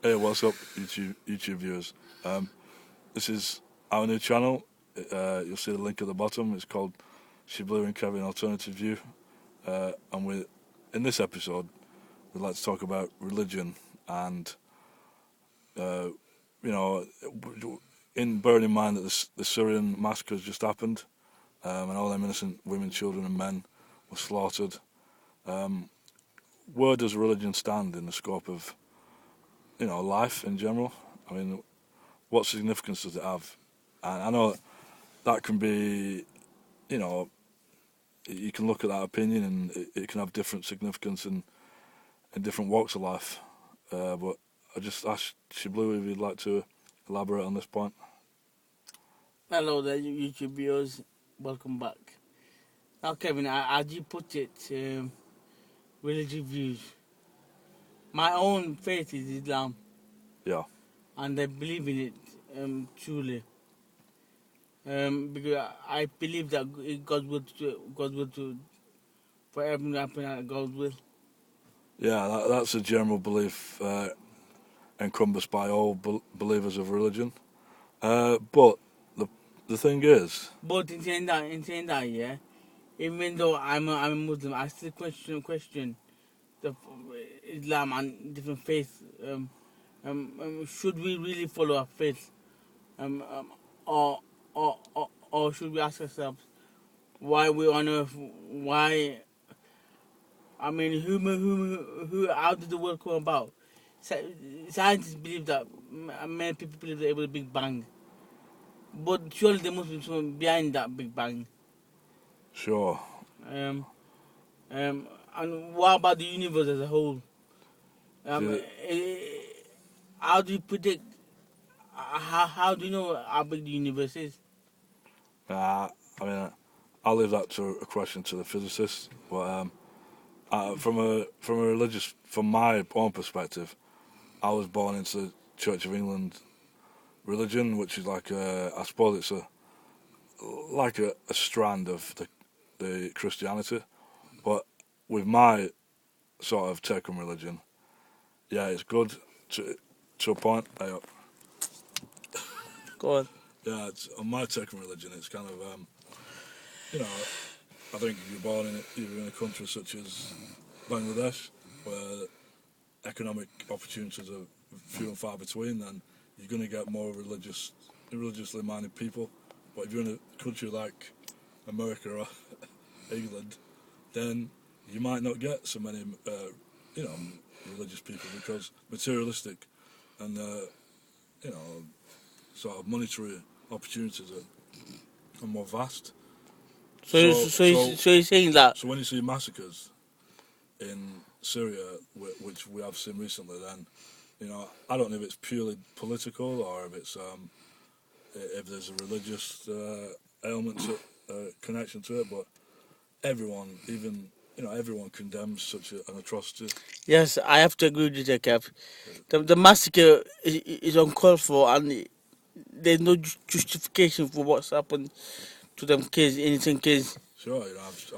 Hey, what's up, YouTube viewers? This is our new channel. You'll see the link at the bottom. It's called Shiblu and Kevin Alternative View. And in this episode, we'd like to talk about religion and, uh, you know, in bearing in mind that the Syrian Massacre has just happened, and all them innocent women, children, and men were slaughtered. Um, where does religion stand in the scope of, life in general? I mean, what significance does it have? And I know that can be, you know, you can look at that opinion and it can have different significance in different walks of life. But I just asked Shiblu if you'd like to elaborate on this point. Hello there, YouTube viewers. Welcome back. Now, Kevin, as you put it, religious views. My own faith is Islam, Yeah, and I believe in it truly. Because I believe that God will to for everything to happen at God's will. yeah, that's a general belief encompassed by all believers of religion. But the thing is, But in saying that, yeah, even though I'm a Muslim, I still question the Islam and different faiths. Should we really follow our faith? Um, um, or, or should we ask ourselves why we on earth? Why? I mean, how did the world come about? Scientists believe that many people believe that it was a Big Bang, but surely there must be someone behind that Big Bang. sure, Um, and what about the universe as a whole? Um, see, eh, how do you predict? How do you know how big the universe is? I mean, I'll leave that to a question to the physicists. But from my own perspective, I was born into the Church of England religion, which is I suppose it's a strand of the Christianity. But with my sort of take on religion, yeah, it's good to a point. Go on. Yeah, on my take on religion, it's kind of you know, I think if you're born either in a country such as Bangladesh, where economic opportunities are few and far between, then you're going to get more religiously minded people. But if you're in a country like America or England, then you might not get so many, you know, religious people because materialistic and you know, sort of monetary opportunities are more vast. So, So, so, so, so you're saying that? so when you see massacres in Syria, which we have seen recently, then I don't know if it's purely political or if there's a religious element to connection to it, but everyone, even everyone condemns such an atrocity. Yes, I have to agree with you there, Kev. The massacre is uncalled for, and there's no justification for what's happened to them kids, innocent kids. Sure,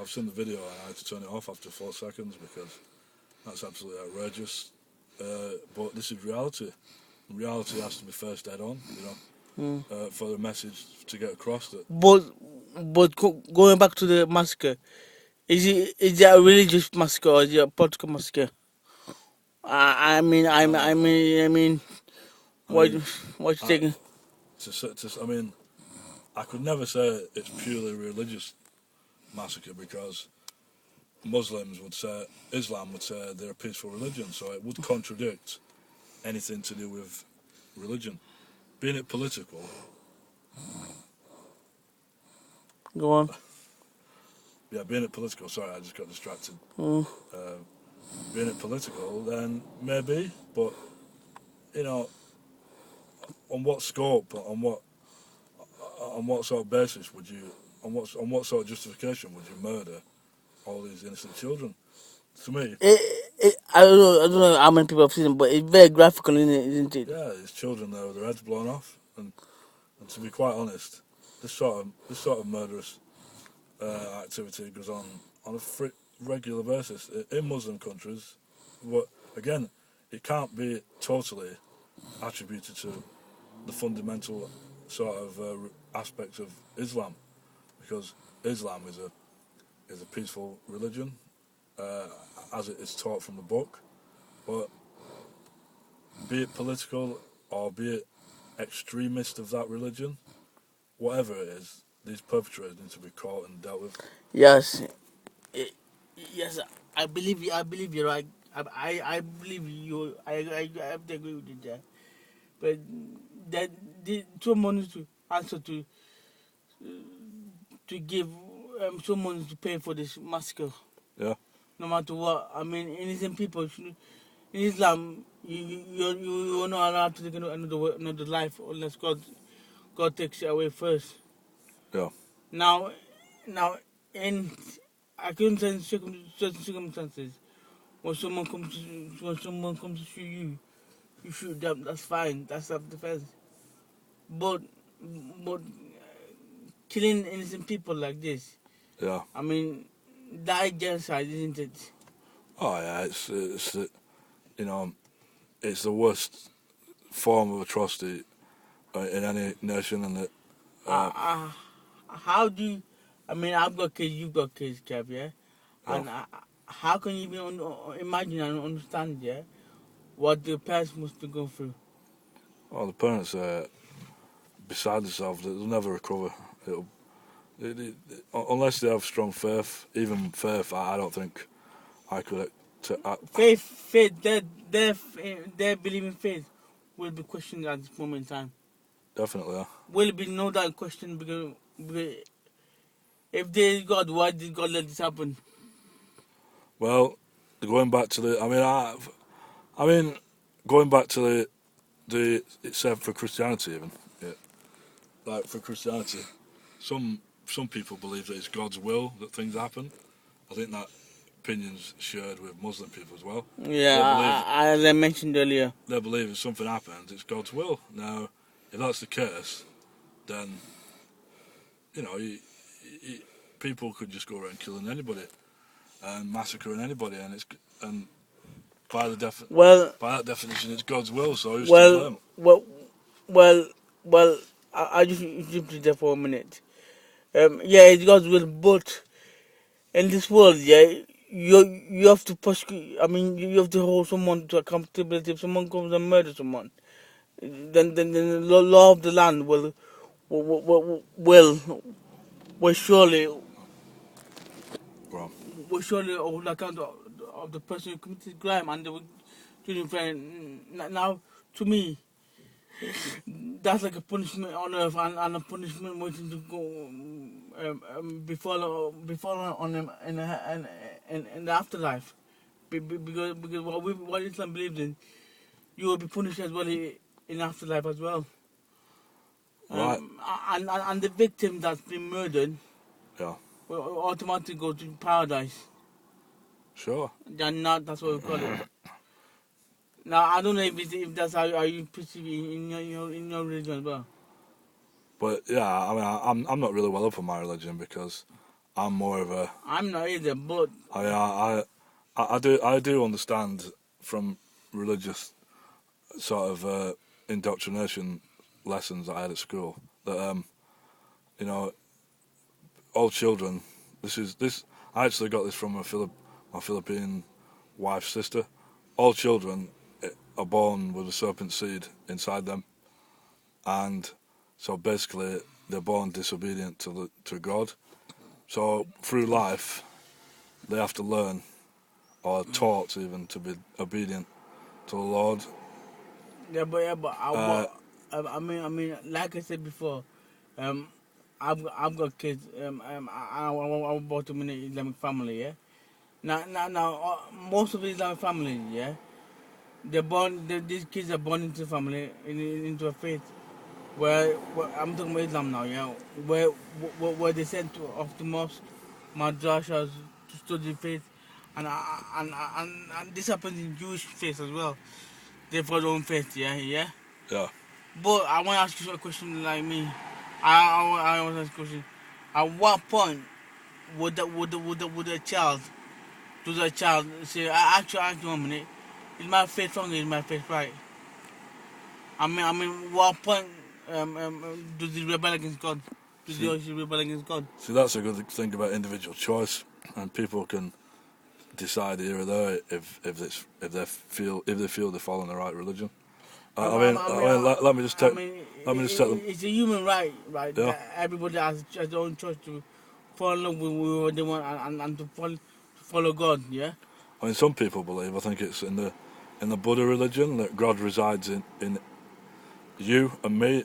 I've seen the video and I had to turn it off after 4 seconds because that's absolutely outrageous. But this is reality. Reality has to be first dead on, Mm. for the message to get across that. But going back to the massacre, is it a religious massacre or is it a political massacre? I mean, I what mean, what you I, thinking? I mean, I could never say it's purely religious massacre because Muslims would say, Islam would say they're a peaceful religion, so it would contradict anything to do with religion. Being it political, Go on. yeah, being it political, sorry, I just got distracted. Mm. Uh, Being it political, then maybe, but, you know, on what scope, on what sort of basis would you, on what sort of justification would you murder all these innocent children? To me, I don't know how many people have seen it, but it's very graphical, isn't it? yeah, these children there with their heads blown off, and to be quite honest, this sort of murderous activity goes on a regular basis in Muslim countries. But again, it can't be totally attributed to the fundamental sort of aspects of Islam, because Islam is a peaceful religion, as it is taught from the book. But be it political or be it extremist of that religion, whatever it is, these perpetrators need to be caught and dealt with. Yes, eh, yes, I believe you're right. I believe you. I have to agree with you there. But that the someone needs to answer to give someone to pay for this massacre. Yeah. No matter what, I mean, innocent people in Islam, you're not allowed to take another life unless God takes it away first. Yeah. Now, in I can say certain circumstances when someone comes to shoot you, you shoot them. That's fine. That's self-defense. But killing innocent people like this, Yeah. I mean, that is genocide, isn't it? Oh yeah, you know, it's the worst form of atrocity in any nation, and Uh, uh, how do you, I mean, I've got kids, you've got kids, Kev, yeah? yeah. And how can you even imagine and understand, yeah, what the parents must be going through? Well, the parents are beside themselves. They'll never recover. Unless they have strong faith. Even faith, I don't think I could. Faith, their believing faith will be questioned at this moment in time. Definitely, yeah. Will be no doubt questioned because if there is God, why did God let this happen? Well, going back to I mean, going back to it's said for Christianity even. Yeah. Like for Christianity, some people believe that it's God's will that things happen. I think that opinion's shared with Muslim people as well. Yeah, as I mentioned earlier. They believe if something happens, it's God's will. Now, if that's the case, then you know, people could just go around killing anybody and massacring anybody, and by by that definition, it's God's will. So who's to blame? Well, well. I just jumped there for a minute. Yeah, it's God's will, but in this world, yeah, you have to prosecute. I mean, you have to hold someone to accountability. If someone comes and murders someone, then the law of the land will surely Well, hold account of the person who committed crime, and they will treat him fair. Now, to me, that's like a punishment on earth and a punishment waiting to go before on him in the afterlife. Because what Islam believes in, you will be punished as well in afterlife as well. right. And the victim that's been murdered Yeah. will automatically go to paradise. Sure. Jannah, that's what we call it. Now I don't know if that's how you perceive it in your religion as well. But yeah, I mean, I'm not really well up on my religion because I'm more of a. I'm not either, but I do understand from religious sort of indoctrination lessons that I had at school that you know, all children. This. I actually got this from my Philippine wife's sister. All children are born with a serpent seed inside them, and so basically they're born disobedient to God. So through life, they have to learn, or taught even, to be obedient to the Lord. but I mean, like I said before, um, I've got kids. I was brought up in an Islamic family. Yeah. Now, most of the Islamic families, yeah, these kids are born into a family, into a faith where I'm talking about Islam now, yeah, where they sent off to mosque, madrashas to study faith, and this happens in Jewish faith as well. They follow their own faith, yeah. Yeah. But I want to ask you a question like me. I want to ask a question. At what point would a child, does a child say, actually, 1 minute, is my faith wrong or is my faith right? I mean, what point do they rebel against God? Do they See, actually rebel against God? see, that's a good thing about individual choice, and people can decide here or there if they feel they're following the right religion. Let me just I take mean, let me just take them. it's a human right, right? Yeah, That everybody has their own choice to fall in love with what they want and to follow God. Yeah. I mean, some people believe. I think it's in the Buddha religion that God resides in you and me.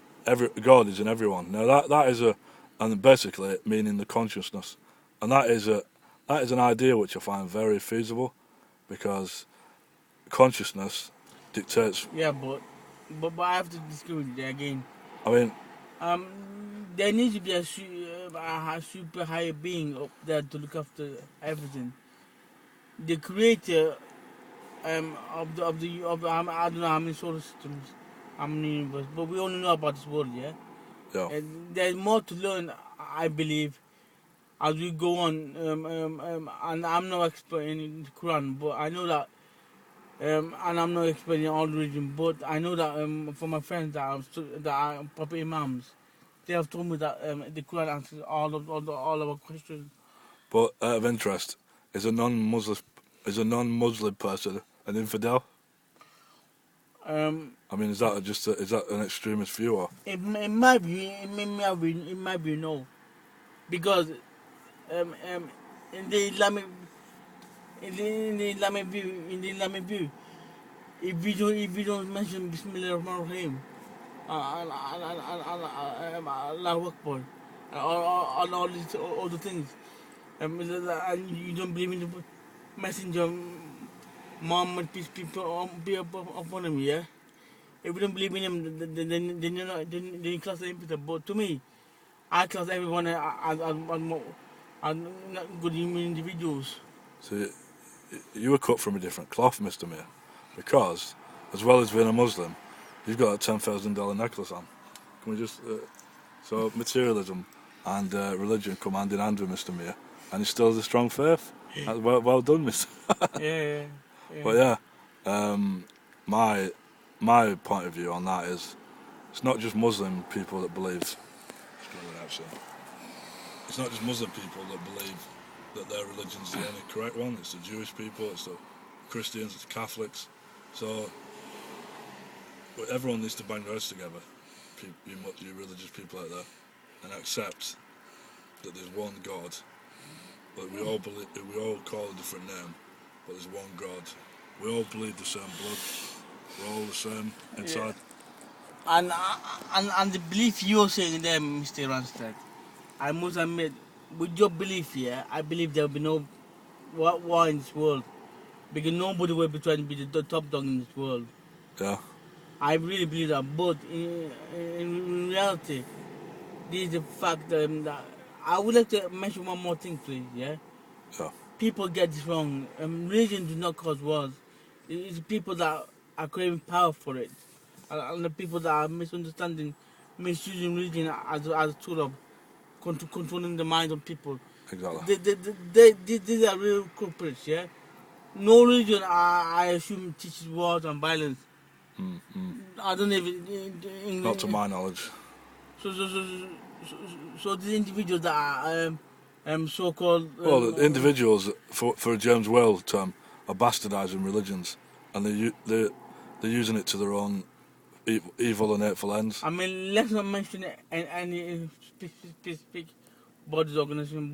God is in everyone. Now that is and basically meaning the consciousness, and that is an idea which I find very feasible, because consciousness dictates. Yeah, but I have to disagree with you again. I mean, Um, there needs to be a super higher being up there to look after everything. The creator I don't know how many solar systems, how many universe, but we only know about this world, yeah. yeah. And there's more to learn, I believe, as we go on. And I'm no expert in the Quran, but I know that. And I'm not expert in all religion, but I know that from my friends that are proper imams, they have told me that the Quran answers all of our questions. But out of interest, is a non-Muslim person an infidel? Um, I mean, is that an extremist view, or? it might be, it might be no, because um, in the Islamic, in the Islamic view, if you don't mention Bismillah ar-Rahman ar-Rahim, Allahu Akbar, and all these other things, and you don't believe in the messenger Muhammad, peace be upon him, yeah. If you don't believe in him, then you're not, then you class him. But to me, I class everyone as not good human individuals. So you were cut from a different cloth, Mr. Mir, because as well as being a Muslim, you've got a $10,000 necklace on. Can we just so materialism and religion come hand in hand with Mr. Mir, and he still has a strong faith. Well done, Mr. Yeah, yeah. But yeah, my point of view on that is it's not just Muslim people that believe. It's not just Muslim people that believe that their religion's the only correct one. It's the Jewish people, it's the Christians, it's Catholics. So everyone needs to bang their heads together, you religious people out there, and accept that there's one God. That we all believe, we all call a different name, but there's one God. We all bleed the same blood. We're all the same inside. And the belief you're saying there, Mr. Randstad, I must admit, with your belief here, I believe there will be no war in this world, because nobody will be trying to be the top dog in this world. Yeah. I really believe that, but in reality, this is the fact that I would like to mention one more thing, please. Yeah. Yeah. People get this wrong. Religion does not cause wars. It's people that are craving power for it, and the people that are misunderstanding, misusing religion as a tool of controlling the minds of people. Exactly. These are real culprits. Yeah. No religion, I assume, teaches wars and violence. I don't know if Not to my knowledge. So these individuals that are so-called... Well, the individuals, for a James Whale term, are bastardising religions, and they're using it to their own evil and hateful ends. I mean, let's not mention any specific bodies organization,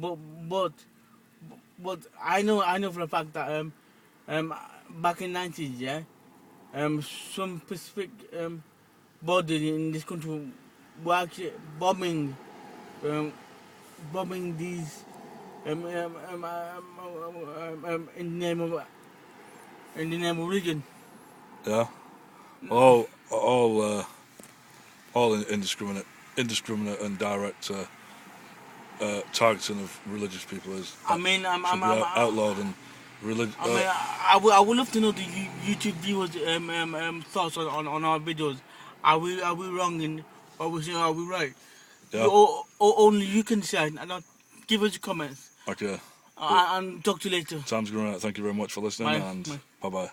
but I know for a fact that back in 90s, yeah, some specific bodies in this country were actually bombing these in the name of religion. Yeah. All indiscriminate and direct targeting of religious people is. I mean, should be outlawed and religion. I mean, I would love to know the YouTube viewers' thoughts on our videos. Are we wrong in what we're saying? Are we right? Yeah. Only you can decide. And give us your comments. Okay. And talk to you later. Time's going out. Thank you very much for listening, Bye. and bye bye.